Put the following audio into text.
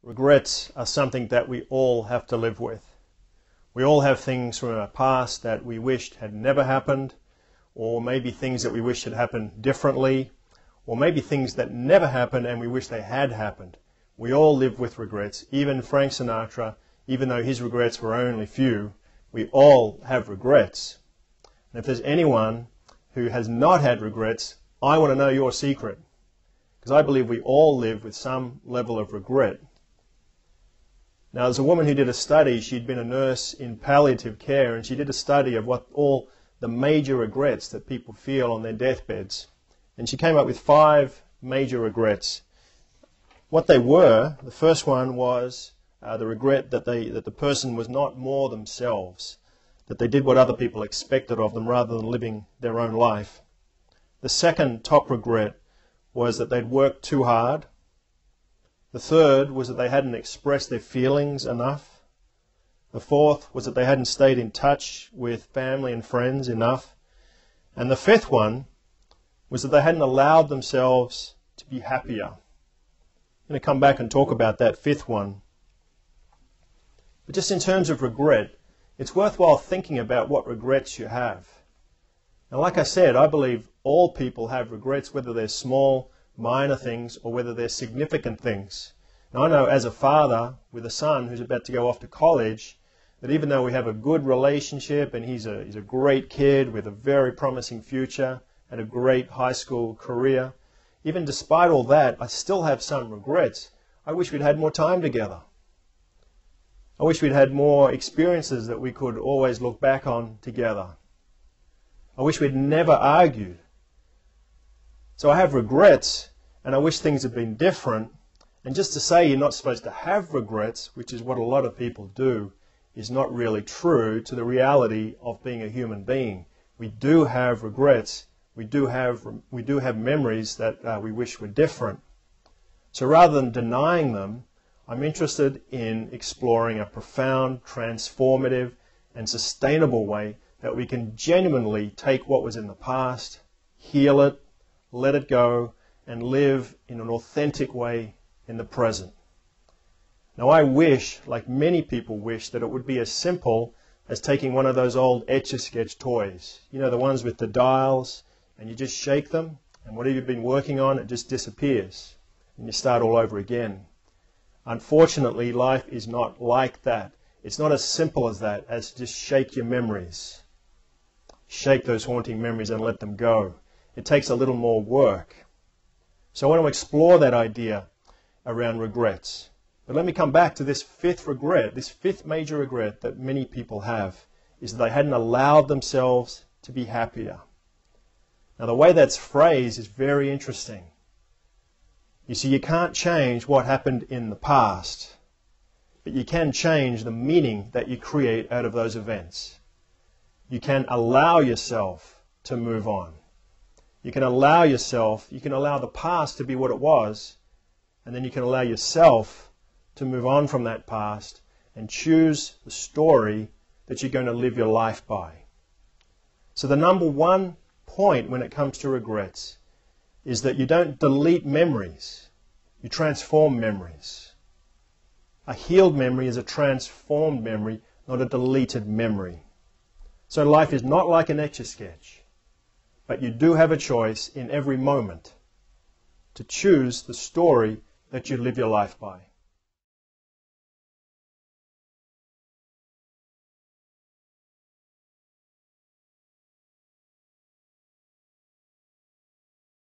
Regrets are something that we all have to live with. We all have things from our past that we wished had never happened, or maybe things that we wish had happened differently, or maybe things that never happened and we wish they had happened. We all live with regrets. Even Frank Sinatra, even though his regrets were only few, we all have regrets. And if there's anyone who has not had regrets, I want to know your secret, because I believe we all live with some level of regret. Now, there's a woman who did a study. She'd been a nurse in palliative care, and she did a study of what all the major regrets that people feel on their deathbeds. And she came up with 5 major regrets. What they were, the first one was the regret that the person was not more themselves, that they did what other people expected of them rather than living their own life. The second top regret was that they'd worked too hard. The third was that they hadn't expressed their feelings enough. The fourth was that they hadn't stayed in touch with family and friends enough. And the fifth one was that they hadn't allowed themselves to be happier. I'm going to come back and talk about that fifth one. But just in terms of regret, it's worthwhile thinking about what regrets you have. Now, like I said, I believe all people have regrets, whether they're small, minor things, or whether they're significant things. Now, I know as a father with a son who's about to go off to college, that even though we have a good relationship and he's a great kid with a very promising future and a great high school career, even despite all that, I still have some regrets. I wish we'd had more time together. I wish we'd had more experiences that we could always look back on together. I wish we'd never argued. So I have regrets, and I wish things had been different. And just to say you're not supposed to have regrets, which is what a lot of people do, is not really true to the reality of being a human being. We do have regrets. We do have memories that we wish were different. So rather than denying them, I'm interested in exploring a profound, transformative, and sustainable way that we can genuinely take what was in the past, heal it, let it go, and live in an authentic way in the present. Now, I wish, like many people wish, that it would be as simple as taking one of those old Etch-a-Sketch toys. You know, the ones with the dials, and you just shake them, and whatever you've been working on, it just disappears, and you start all over again. Unfortunately, life is not like that. It's not as simple as that, as to just shake your memories. Shake those haunting memories and let them go. It takes a little more work. So I want to explore that idea around regrets. But let me come back to this fifth regret, this fifth major regret that many people have, is that they hadn't allowed themselves to be happier. Now, the way that's phrased is very interesting. You see, you can't change what happened in the past, but you can change the meaning that you create out of those events. You can allow yourself to move on. You can allow the past to be what it was, and then you can allow yourself to move on from that past and choose the story that you're going to live your life by. So the number one point when it comes to regrets is that you don't delete memories, you transform memories. A healed memory is a transformed memory, not a deleted memory. So life is not like an Etch-a-Sketch. But you do have a choice in every moment to choose the story that you live your life by.